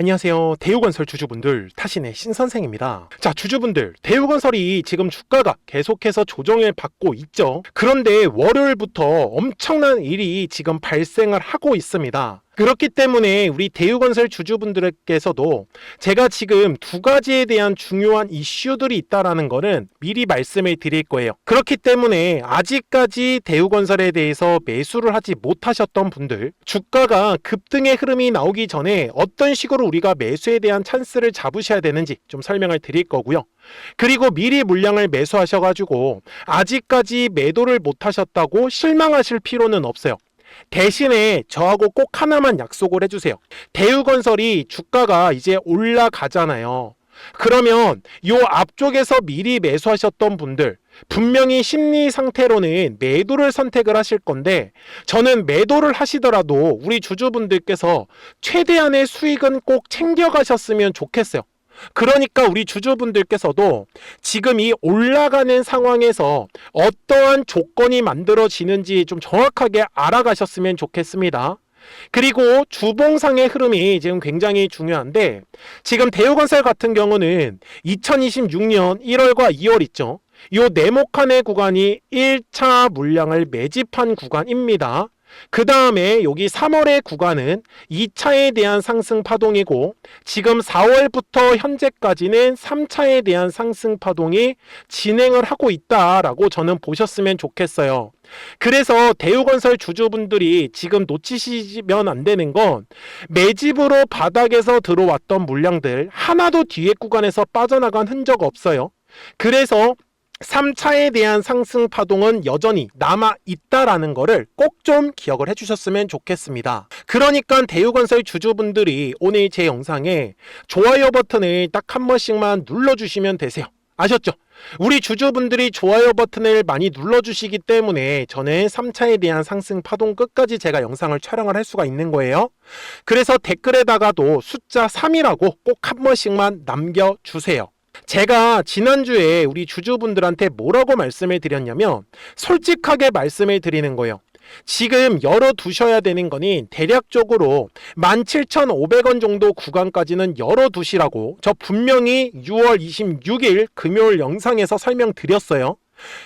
안녕하세요. 대우건설 주주분들, 타신의 신선생입니다. 자, 주주분들, 대우건설이 지금 주가가 계속해서 조정을 받고 있죠. 그런데 월요일부터 엄청난 일이 지금 발생을 하고 있습니다. 그렇기 때문에 우리 대우건설 주주분들께서도 제가 지금 두 가지에 대한 중요한 이슈들이 있다는 거는 미리 말씀을 드릴 거예요. 그렇기 때문에 아직까지 대우건설에 대해서 매수를 하지 못하셨던 분들, 주가가 급등의 흐름이 나오기 전에 어떤 식으로 우리가 매수에 대한 찬스를 잡으셔야 되는지 좀 설명을 드릴 거고요. 그리고 미리 물량을 매수하셔가지고 아직까지 매도를 못하셨다고 실망하실 필요는 없어요. 대신에 저하고 꼭 하나만 약속을 해주세요. 대우건설이 주가가 이제 올라가잖아요. 그러면 요 앞쪽에서 미리 매수하셨던 분들, 분명히 심리 상태로는 매도를 선택을 하실 건데, 저는 매도를 하시더라도 우리 주주분들께서 최대한의 수익은 꼭 챙겨가셨으면 좋겠어요. 그러니까 우리 주주분들께서도 지금 이 올라가는 상황에서 어떠한 조건이 만들어지는지 좀 정확하게 알아가셨으면 좋겠습니다. 그리고 주봉상의 흐름이 지금 굉장히 중요한데, 지금 대우건설 같은 경우는 2026년 1월과 2월 있죠. 이 네모칸의 구간이 1차 물량을 매집한 구간입니다. 그 다음에 여기 3월의 구간은 2차에 대한 상승 파동이고, 지금 4월부터 현재까지는 3차에 대한 상승 파동이 진행을 하고 있다라고 저는 보셨으면 좋겠어요. 그래서 대우건설 주주분들이 지금 놓치시면 안 되는 건, 매집으로 바닥에서 들어왔던 물량들 하나도 뒤에 구간에서 빠져나간 흔적 없어요. 그래서 3차에 대한 상승 파동은 여전히 남아있다라는 거를 꼭 좀 기억을 해주셨으면 좋겠습니다. 그러니까 대우건설 주주분들이 오늘 제 영상에 좋아요 버튼을 딱 한 번씩만 눌러주시면 되세요. 아셨죠? 우리 주주분들이 좋아요 버튼을 많이 눌러주시기 때문에 저는 3차에 대한 상승 파동 끝까지 제가 영상을 촬영을 할 수가 있는 거예요. 그래서 댓글에다가도 숫자 3이라고 꼭 한 번씩만 남겨주세요. 제가 지난주에 우리 주주분들한테 뭐라고 말씀을 드렸냐면, 솔직하게 말씀을 드리는 거예요. 지금 열어두셔야 되는 거는 대략적으로 17,500원 정도 구간까지는 열어두시라고 저 분명히 6월 26일 금요일 영상에서 설명드렸어요.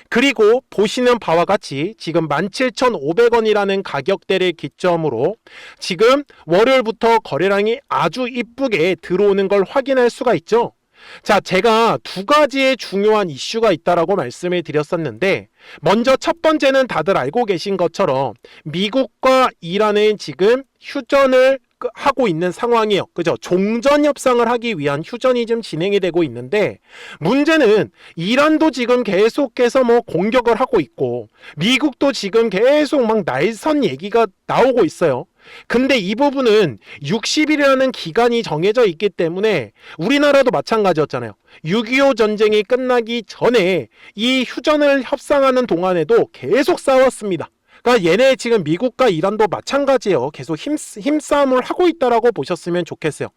그리고 보시는 바와 같이 지금 17,500원이라는 가격대를 기점으로 지금 월요일부터 거래량이 아주 이쁘게 들어오는 걸 확인할 수가 있죠. 자, 제가 두 가지의 중요한 이슈가 있다라고 말씀을 드렸었는데, 먼저 첫 번째는 다들 알고 계신 것처럼 미국과 이란은 지금 휴전을 하고 있는 상황이에요. 그죠? 종전 협상을 하기 위한 휴전이 좀 진행이 되고 있는데, 문제는 이란도 지금 계속해서 공격을 하고 있고, 미국도 지금 계속 막 날선 얘기가 나오고 있어요. 근데 이 부분은 60일이라는 기간이 정해져 있기 때문에 우리나라도 마찬가지였잖아요. 6.25 전쟁이 끝나기 전에 이 휴전을 협상하는 동안에도 계속 싸웠습니다. 그러니까 얘네 지금 미국과 이란도 마찬가지예요. 계속 힘싸움을 하고 있다라고 보셨으면 좋겠어요.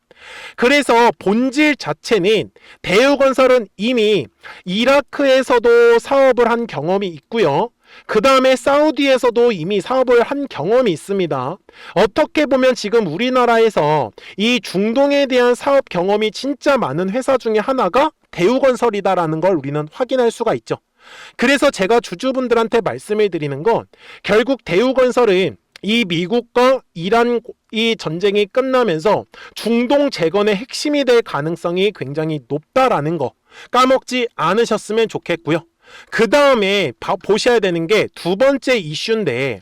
그래서 본질 자체는 대우건설은 이미 이라크에서도 사업을 한 경험이 있고요. 그 다음에 사우디에서도 이미 사업을 한 경험이 있습니다. 어떻게 보면 지금 우리나라에서 이 중동에 대한 사업 경험이 진짜 많은 회사 중에 하나가 대우건설이다라는 걸 우리는 확인할 수가 있죠. 그래서 제가 주주분들한테 말씀을 드리는 건, 결국 대우건설은 이 미국과 이란 이 전쟁이 끝나면서 중동 재건의 핵심이 될 가능성이 굉장히 높다라는 거 까먹지 않으셨으면 좋겠고요. 그 다음에 보셔야 되는 게 두 번째 이슈인데,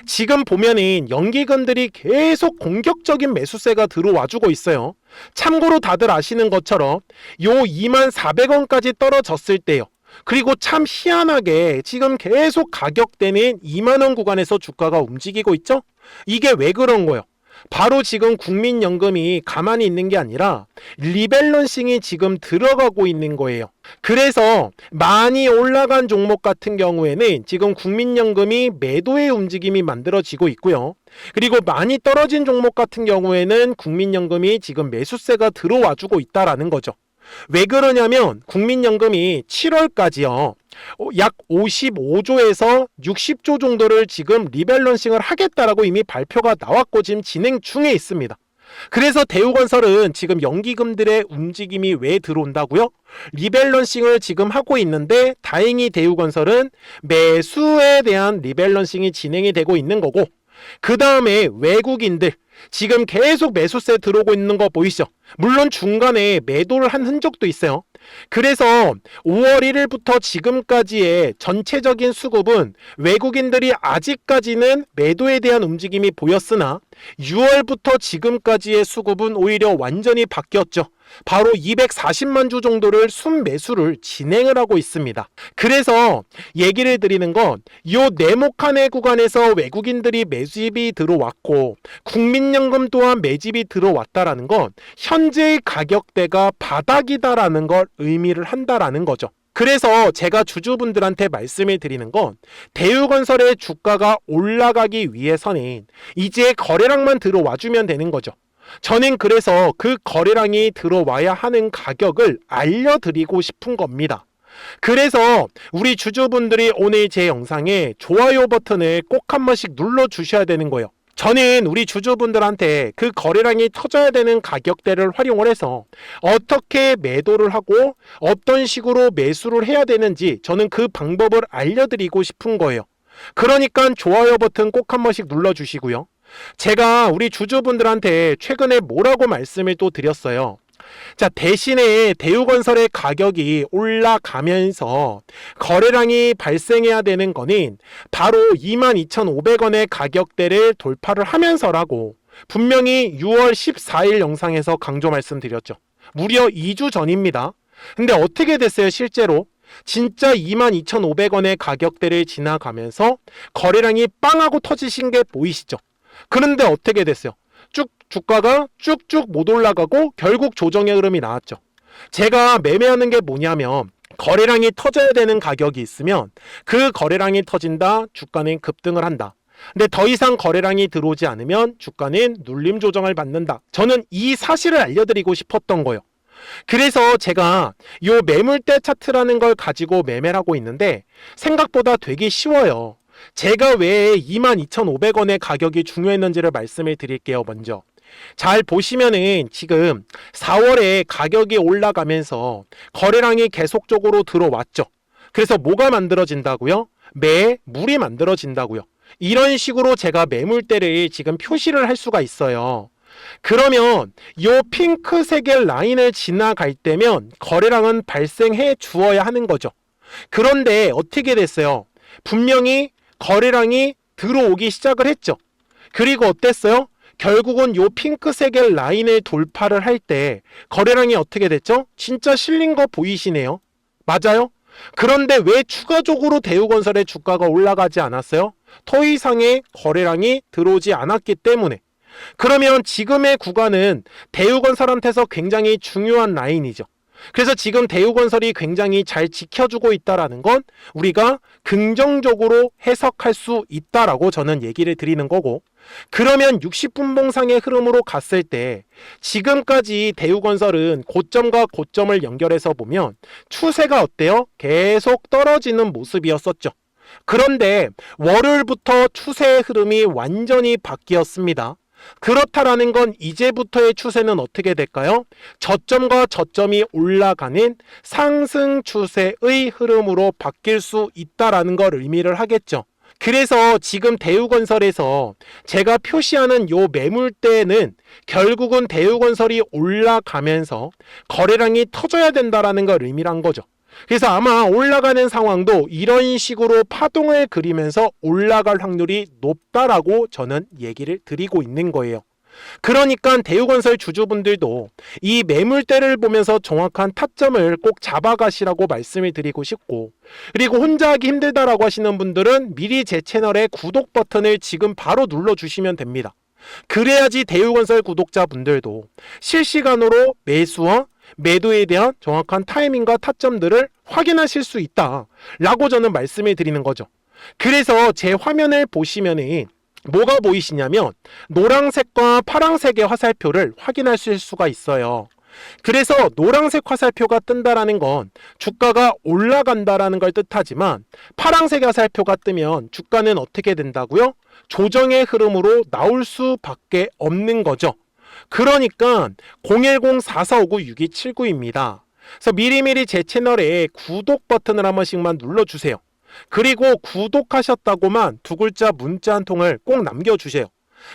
지금 보면은 연기금들이 계속 공격적인 매수세가 들어와주고 있어요. 참고로 다들 아시는 것처럼 요 24,000원까지 떨어졌을 때요, 그리고 참 희한하게 지금 계속 가격대는 20,000원 구간에서 주가가 움직이고 있죠. 이게 왜 그런 거예요? 바로 지금 국민연금이 가만히 있는 게 아니라 리밸런싱이 지금 들어가고 있는 거예요. 그래서 많이 올라간 종목 같은 경우에는 지금 국민연금이 매도의 움직임이 만들어지고 있고요. 그리고 많이 떨어진 종목 같은 경우에는 국민연금이 지금 매수세가 들어와주고 있다라는 거죠. 왜 그러냐면 국민연금이 7월까지요, 약 55조에서 60조 정도를 지금 리밸런싱을 하겠다라고 이미 발표가 나왔고 지금 진행 중에 있습니다. 그래서 대우건설은 지금 연기금들의 움직임이 왜 들어온다고요? 리밸런싱을 지금 하고 있는데 다행히 대우건설은 매수에 대한 리밸런싱이 진행이 되고 있는 거고, 그 다음에 외국인들 지금 계속 매수세 들어오고 있는 거 보이시죠? 물론 중간에 매도를 한 흔적도 있어요. 그래서 5월 1일부터 지금까지의 전체적인 수급은 외국인들이 아직까지는 매도에 대한 움직임이 보였으나 6월부터 지금까지의 수급은 오히려 완전히 바뀌었죠. 바로 240만 주 정도를 순매수를 진행을 하고 있습니다. 그래서 얘기를 드리는 건 이 네모칸의 구간에서 외국인들이 매집이 들어왔고 국민연금 또한 매집이 들어왔다라는 건 현재의 가격대가 바닥이다라는 걸 의미를 한다라는 거죠. 그래서 제가 주주분들한테 말씀을 드리는 건 대우건설의 주가가 올라가기 위해서는 이제 거래량만 들어와주면 되는 거죠. 저는 그래서 그 거래량이 들어와야 하는 가격을 알려드리고 싶은 겁니다. 그래서 우리 주주분들이 오늘 제 영상에 좋아요 버튼을 꼭 한 번씩 눌러주셔야 되는 거예요. 저는 우리 주주분들한테 그 거래량이 터져야 되는 가격대를 활용을 해서 어떻게 매도를 하고 어떤 식으로 매수를 해야 되는지 저는 그 방법을 알려드리고 싶은 거예요. 그러니까 좋아요 버튼 꼭 한 번씩 눌러주시고요. 제가 우리 주주분들한테 최근에 뭐라고 말씀을 또 드렸어요. 자, 대신에 대우건설의 가격이 올라가면서 거래량이 발생해야 되는 거는 바로 22,500원의 가격대를 돌파를 하면서라고 분명히 6월 14일 영상에서 강조 말씀드렸죠. 무려 2주 전입니다. 근데 어떻게 됐어요? 실제로 진짜 22,500원의 가격대를 지나가면서 거래량이 빵하고 터지신 게 보이시죠? 그런데 어떻게 됐어요? 주가가 쭉쭉 못 올라가고 결국 조정의 흐름이 나왔죠. 제가 매매하는 게 뭐냐면 거래량이 터져야 되는 가격이 있으면 그 거래량이 터진다, 주가는 급등을 한다. 근데 더 이상 거래량이 들어오지 않으면 주가는 눌림 조정을 받는다. 저는 이 사실을 알려드리고 싶었던 거예요. 그래서 제가 이 매물대 차트라는 걸 가지고 매매를 하고 있는데 생각보다 되게 쉬워요. 제가 왜 22,500원의 가격이 중요했는지를 말씀을 드릴게요. 먼저 잘 보시면은 지금 4월에 가격이 올라가면서 거래량이 계속적으로 들어왔죠. 그래서 뭐가 만들어진다고요? 매물이 만들어진다고요. 이런 식으로 제가 매물대를 지금 표시를 할 수가 있어요. 그러면 이 핑크색의 라인을 지나갈 때면 거래량은 발생해 주어야 하는 거죠. 그런데 어떻게 됐어요? 분명히 거래량이 들어오기 시작을 했죠. 그리고 어땠어요? 결국은 요 핑크색의 라인을 돌파를 할 때 거래량이 어떻게 됐죠? 진짜 실린 거 보이시네요. 맞아요? 그런데 왜 추가적으로 대우건설의 주가가 올라가지 않았어요? 더 이상의 거래량이 들어오지 않았기 때문에. 그러면 지금의 구간은 대우건설한테서 굉장히 중요한 라인이죠. 그래서 지금 대우건설이 굉장히 잘 지켜주고 있다는 건 우리가 긍정적으로 해석할 수 있다라고 저는 얘기를 드리는 거고, 그러면 60분봉상의 흐름으로 갔을 때 지금까지 대우건설은 고점과 고점을 연결해서 보면 추세가 어때요? 계속 떨어지는 모습이었었죠. 그런데 월요일부터 추세의 흐름이 완전히 바뀌었습니다. 그렇다라는 건 이제부터의 추세는 어떻게 될까요? 저점과 저점이 올라가는 상승 추세의 흐름으로 바뀔 수 있다라는 걸 의미를 하겠죠. 그래서 지금 대우건설에서 제가 표시하는 요 매물대는 결국은 대우건설이 올라가면서 거래량이 터져야 된다라는 걸 의미를 한 거죠. 그래서 아마 올라가는 상황도 이런 식으로 파동을 그리면서 올라갈 확률이 높다라고 저는 얘기를 드리고 있는 거예요. 그러니까 대우건설 주주분들도 이 매물대를 보면서 정확한 타점을 꼭 잡아가시라고 말씀을 드리고 싶고, 그리고 혼자 하기 힘들다라고 하시는 분들은 미리 제 채널에 구독 버튼을 지금 바로 눌러주시면 됩니다. 그래야지 대우건설 구독자분들도 실시간으로 매수와 매도에 대한 정확한 타이밍과 타점들을 확인하실 수 있다라고 저는 말씀을 드리는 거죠. 그래서 제 화면을 보시면은 뭐가 보이시냐면 노란색과 파란색의 화살표를 확인하실 수가 있어요. 그래서 노란색 화살표가 뜬다라는 건 주가가 올라간다라는 걸 뜻하지만 파란색 화살표가 뜨면 주가는 어떻게 된다고요? 조정의 흐름으로 나올 수밖에 없는 거죠. 그러니까 010-4459-6279입니다. 그래서 미리미리 제 채널에 구독 버튼을 한 번씩만 눌러주세요. 그리고 구독하셨다고만 두 글자 문자 한 통을 꼭 남겨주세요.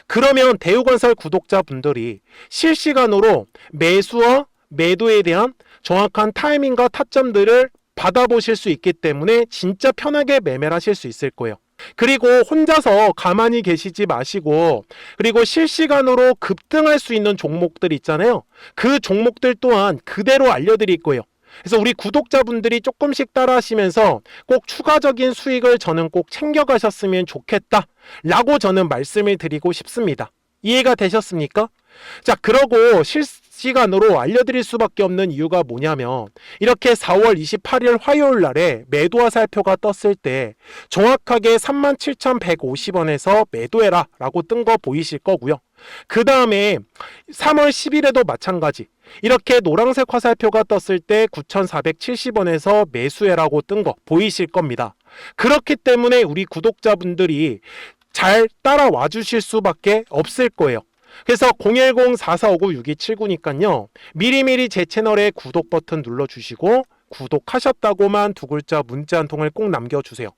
그러면 대우건설 구독자분들이 실시간으로 매수와 매도에 대한 정확한 타이밍과 타점들을 받아보실 수 있기 때문에 진짜 편하게 매매를 하실 수 있을 거예요. 그리고 혼자서 가만히 계시지 마시고, 그리고 실시간으로 급등할 수 있는 종목들 있잖아요. 그 종목들 또한 그대로 알려드릴 거예요. 그래서 우리 구독자분들이 조금씩 따라 하시면서 꼭 추가적인 수익을 저는 꼭 챙겨가셨으면 좋겠다 라고 저는 말씀을 드리고 싶습니다. 이해가 되셨습니까? 자, 그러고 실시간으로 알려드릴 수밖에 없는 이유가 뭐냐면, 이렇게 4월 28일 화요일 날에 매도 화살표가 떴을 때 정확하게 37,150원에서 매도해라 라고 뜬 거 보이실 거고요. 그 다음에 3월 10일에도 마찬가지, 이렇게 노란색 화살표가 떴을 때 9,470원에서 매수해라고 뜬 거 보이실 겁니다. 그렇기 때문에 우리 구독자분들이 잘 따라와 주실 수밖에 없을 거예요. 그래서 010-4459-6279니까요. 미리미리 제 채널에 구독 버튼 눌러주시고 구독하셨다고만 두 글자 문자 한 통을 꼭 남겨주세요.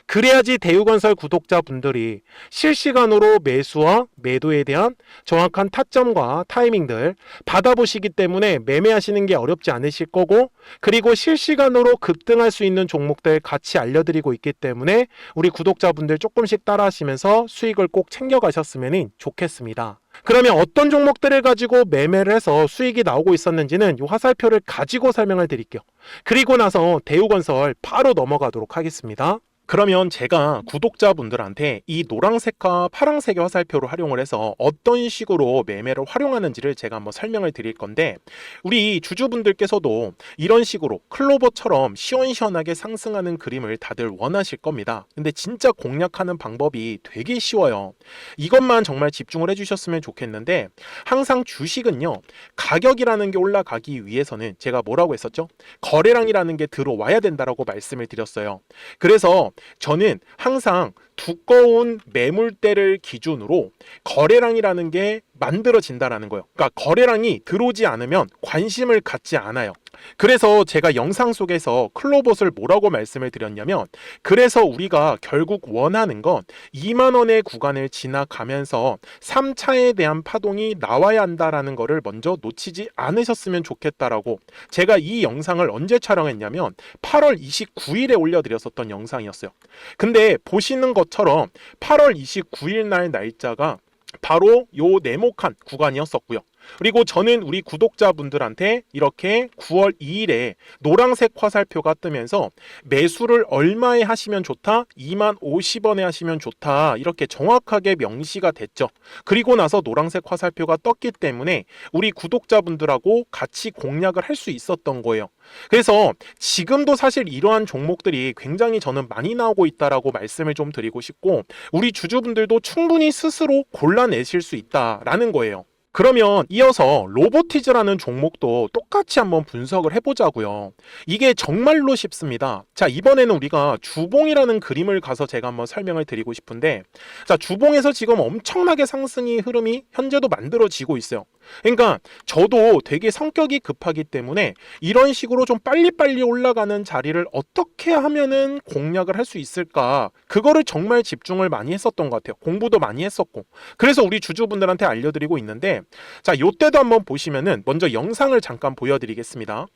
그래야지 대우건설 구독자분들이 실시간으로 매수와 매도에 대한 정확한 타점과 타이밍들 받아보시기 때문에 매매하시는 게 어렵지 않으실 거고, 그리고 실시간으로 급등할 수 있는 종목들 같이 알려드리고 있기 때문에 우리 구독자분들 조금씩 따라 하시면서 수익을 꼭 챙겨가셨으면 좋겠습니다. 그러면 어떤 종목들을 가지고 매매를 해서 수익이 나오고 있었는지는 이 화살표를 가지고 설명을 드릴게요. 그리고 나서 대우건설 바로 넘어가도록 하겠습니다. 그러면 제가 구독자분들한테 이 노란색과 파란색의 화살표를 활용을 해서 어떤 식으로 매매를 활용하는지를 제가 한번 설명을 드릴 건데, 우리 주주분들께서도 이런 식으로 클로버처럼 시원시원하게 상승하는 그림을 다들 원하실 겁니다. 근데 진짜 공략하는 방법이 되게 쉬워요. 이것만 정말 집중을 해주셨으면 좋겠는데, 항상 주식은요, 가격이라는 게 올라가기 위해서는 제가 뭐라고 했었죠? 거래량이라는 게 들어와야 된다라고 말씀을 드렸어요. 그래서 저는 항상 두꺼운 매물대를 기준으로 거래량이라는 게 만들어진다라는 거예요. 그러니까 거래량이 들어오지 않으면 관심을 갖지 않아요. 그래서 제가 영상 속에서 클로봇을 뭐라고 말씀을 드렸냐면, 그래서 우리가 결국 원하는 건 2만 원의 구간을 지나가면서 3차에 대한 파동이 나와야 한다라는 거를 먼저 놓치지 않으셨으면 좋겠다라고, 제가 이 영상을 언제 촬영했냐면 8월 29일에 올려드렸었던 영상이었어요. 근데 보시는 것처럼 8월 29일 날 날짜가 바로 요 네모칸 구간이었었고요. 그리고 저는 우리 구독자분들한테 이렇게 9월 2일에 노란색 화살표가 뜨면서 매수를 얼마에 하시면 좋다? 2만 50원에 하시면 좋다. 이렇게 정확하게 명시가 됐죠. 그리고 나서 노란색 화살표가 떴기 때문에 우리 구독자분들하고 같이 공략을 할 수 있었던 거예요. 그래서 지금도 사실 이러한 종목들이 굉장히 저는 많이 나오고 있다라고 말씀을 좀 드리고 싶고, 우리 주주분들도 충분히 스스로 골라내실 수 있다라는 거예요. 그러면 이어서 로보티즈라는 종목도 똑같이 한번 분석을 해보자고요. 이게 정말로 쉽습니다. 자, 이번에는 우리가 주봉이라는 그림을 가서 제가 한번 설명을 드리고 싶은데, 자, 주봉에서 지금 엄청나게 상승이 흐름이 현재도 만들어지고 있어요. 그러니까 저도 되게 성격이 급하기 때문에 이런 식으로 좀 빨리빨리 올라가는 자리를 어떻게 하면은 공략을 할 수 있을까, 그거를 정말 집중을 많이 했었던 것 같아요. 공부도 많이 했었고. 그래서 우리 주주분들한테 알려드리고 있는데, 자, 요때도 한번 보시면은 먼저 영상을 잠깐 보여드리겠습니다.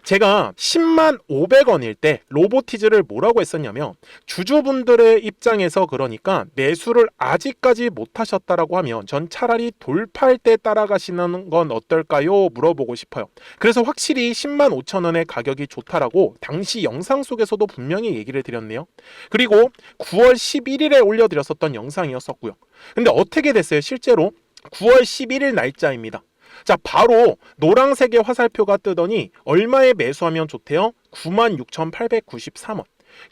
제가 10만 500원일 때 로보티즈를 뭐라고 했었냐면, 주주분들의 입장에서 그러니까 매수를 아직까지 못 하셨다라고 하면 전 차라리 돌파할 때 따라가시는 건 어떨까요? 물어보고 싶어요. 그래서 확실히 10만 5천 원의 가격이 좋다라고 당시 영상 속에서도 분명히 얘기를 드렸네요. 그리고 9월 11일에 올려드렸었던 영상이었었고요. 근데 어떻게 됐어요? 실제로 9월 11일 날짜입니다. 자, 바로 노란색의 화살표가 뜨더니 얼마에 매수하면 좋대요? 96,893원.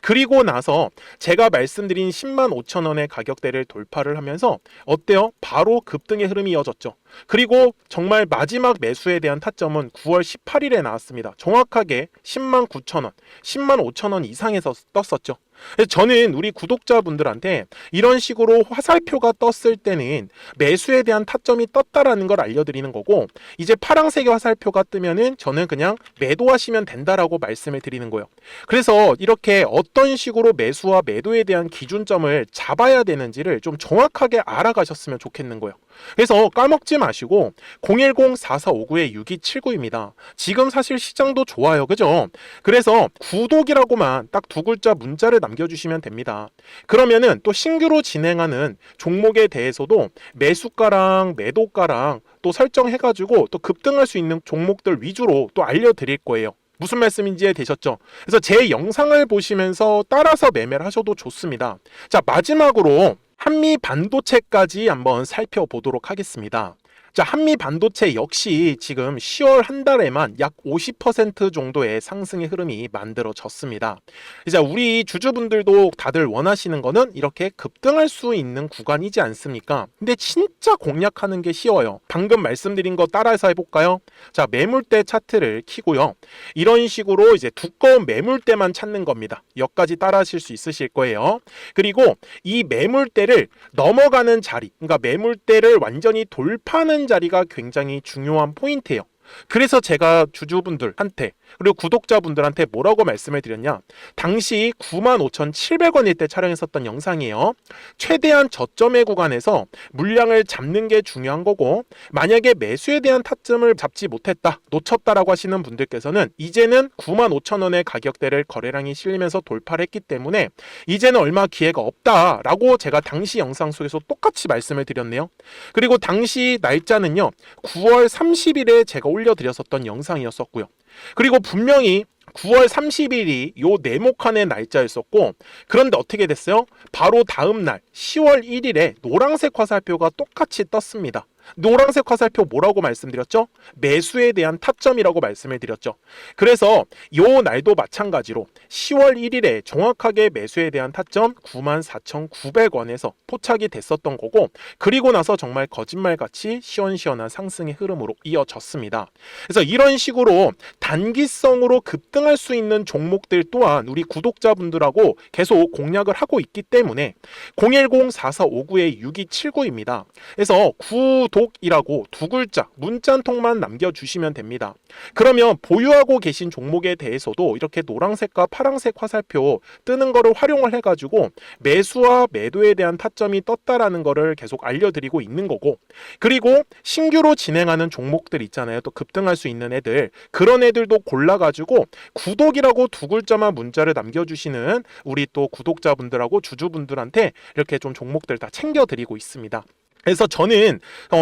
그리고 나서 제가 말씀드린 10만 5천 원의 가격대를 돌파를 하면서 어때요? 바로 급등의 흐름이 이어졌죠. 그리고 정말 마지막 매수에 대한 타점은 9월 18일에 나왔습니다. 정확하게 10만 9천 원, 10만 5천 원 이상에서 떴었죠. 그래서 저는 우리 구독자분들한테 이런 식으로 화살표가 떴을 때는 매수에 대한 타점이 떴다라는 걸 알려드리는 거고, 이제 파란색의 화살표가 뜨면은 저는 그냥 매도하시면 된다라고 말씀을 드리는 거예요. 그래서 이렇게 어떤 식으로 매수와 매도에 대한 기준점을 잡아야 되는지를 좀 정확하게 알아가셨으면 좋겠는 거예요. 그래서 까먹지 마시고 010-4459-6279입니다. 지금 사실 시장도 좋아요, 그죠? 그래서 구독이라고만 딱 두 글자 문자를 남겨주시면 됩니다. 그러면은 또 신규로 진행하는 종목에 대해서도 매수가랑 매도가랑 또 설정해가지고 또 급등할 수 있는 종목들 위주로 또 알려드릴 거예요. 무슨 말씀인지 이해되셨죠? 그래서 제 영상을 보시면서 따라서 매매를 하셔도 좋습니다. 자, 마지막으로 한미 반도체까지 한번 살펴보도록 하겠습니다. 자, 한미 반도체 역시 지금 10월 한 달에만 약 50% 정도의 상승의 흐름이 만들어졌습니다. 이제 우리 주주분들도 다들 원하시는 거는 이렇게 급등할 수 있는 구간이지 않습니까? 근데 진짜 공략하는 게 쉬워요. 방금 말씀드린 거 따라서 해볼까요? 자, 매물대 차트를 키고요. 이런 식으로 이제 두꺼운 매물대만 찾는 겁니다. 여기까지 따라 하실 수 있으실 거예요. 그리고 이 매물대를 넘어가는 자리, 그러니까 매물대를 완전히 돌파하는 자리가 굉장히 중요한 포인트예요. 그래서 제가 주주분들한테 그리고 구독자분들한테 뭐라고 말씀을 드렸냐, 당시 95,700원일 때 촬영했었던 영상이에요. 최대한 저점의 구간에서 물량을 잡는 게 중요한 거고, 만약에 매수에 대한 타점을 잡지 못했다, 놓쳤다라고 하시는 분들께서는 이제는 95,000원의 가격대를 거래량이 실리면서 돌파를 했기 때문에 이제는 얼마 기회가 없다라고 제가 당시 영상 속에서 똑같이 말씀을 드렸네요. 그리고 당시 날짜는요, 9월 30일에 제가 올려드렸었던 영상이었었고요. 그리고 분명히 9월 30일이 요 네모칸의 날짜였었고, 그런데 어떻게 됐어요? 바로 다음 날 10월 1일에 노란색 화살표가 똑같이 떴습니다. 노란색 화살표 뭐라고 말씀드렸죠? 매수에 대한 타점이라고 말씀을 드렸죠. 그래서 요 날도 마찬가지로 10월 1일에 정확하게 매수에 대한 타점 94,900원에서 포착이 됐었던 거고, 그리고 나서 정말 거짓말같이 시원시원한 상승의 흐름으로 이어졌습니다. 그래서 이런 식으로 단기성으로 급등할 수 있는 종목들 또한 우리 구독자분들하고 계속 공략을 하고 있기 때문에 010-4459-6279입니다. 그래서 구독이라고 두 글자 문자 한 통만 남겨주시면 됩니다. 그러면 보유하고 계신 종목에 대해서도 이렇게 노란색과 파란색 화살표 뜨는 거를 활용을 해가지고 매수와 매도에 대한 타점이 떴다라는 거를 계속 알려드리고 있는 거고, 그리고 신규로 진행하는 종목들 있잖아요. 또 급등할 수 있는 애들, 그런 애들도 골라가지고 구독이라고 두 글자만 문자를 남겨주시는 우리 또 구독자분들하고 주주분들한테 이렇게 좀 종목들 다 챙겨드리고 있습니다. 그래서 저는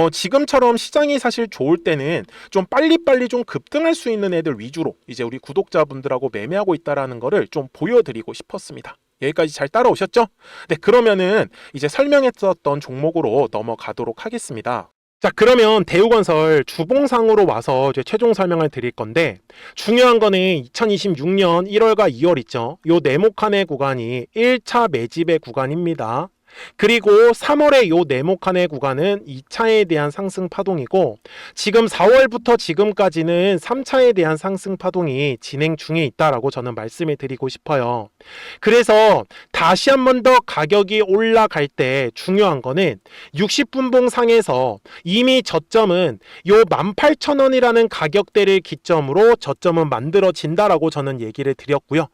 지금처럼 시장이 사실 좋을 때는 좀 빨리빨리 좀 급등할 수 있는 애들 위주로 이제 우리 구독자분들하고 매매하고 있다라는 거를 좀 보여드리고 싶었습니다. 여기까지 잘 따라오셨죠? 네, 그러면은 이제 설명했었던 종목으로 넘어가도록 하겠습니다. 자, 그러면 대우건설 주봉상으로 와서 이제 최종 설명을 드릴 건데, 중요한 거는 2026년 1월과 2월 있죠. 요 네모칸의 구간이 1차 매집의 구간입니다. 그리고 3월에 요 네모칸의 구간은 2차에 대한 상승 파동이고, 지금 4월부터 지금까지는 3차에 대한 상승 파동이 진행 중에 있다라고 저는 말씀을 드리고 싶어요. 그래서 다시 한 번 더 가격이 올라갈 때 중요한 거는 60분봉 상에서 이미 저점은 요 18,000원이라는 가격대를 기점으로 저점은 만들어진다라고 저는 얘기를 드렸고요.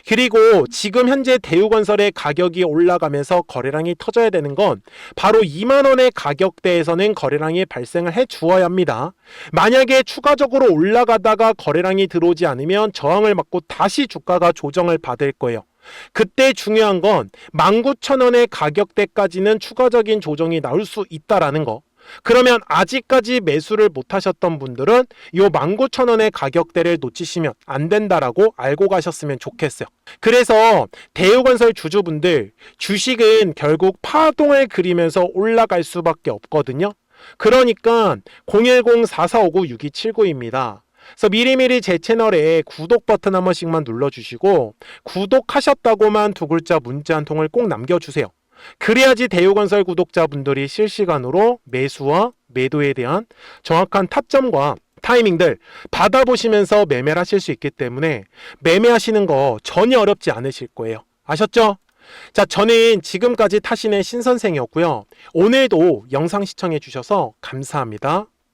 그리고 지금 현재 대우건설의 가격이 올라가면서 거래량이 터져야 되는 건 바로 2만원의 가격대에서는 거래량이 발생을 해 주어야 합니다. 만약에 추가적으로 올라가다가 거래량이 들어오지 않으면 저항을 맞고 다시 주가가 조정을 받을 거예요. 그때 중요한 건 19,000원의 가격대까지는 추가적인 조정이 나올 수 있다라는 거. 그러면 아직까지 매수를 못 하셨던 분들은 이 19,000원의 가격대를 놓치시면 안 된다라고 알고 가셨으면 좋겠어요. 그래서 대우건설 주주분들, 주식은 결국 파동을 그리면서 올라갈 수밖에 없거든요. 그러니까 010-4459-6279입니다. 그래서 미리미리 제 채널에 구독 버튼 한 번씩만 눌러주시고, 구독하셨다고만 두 글자 문자 한 통을 꼭 남겨주세요. 그래야지 대우건설 구독자분들이 실시간으로 매수와 매도에 대한 정확한 타점과 타이밍들 받아보시면서 매매를 하실 수 있기 때문에 매매하시는 거 전혀 어렵지 않으실 거예요. 아셨죠? 자, 저는 지금까지 타신의 신선생이었고요. 오늘도 영상 시청해 주셔서 감사합니다.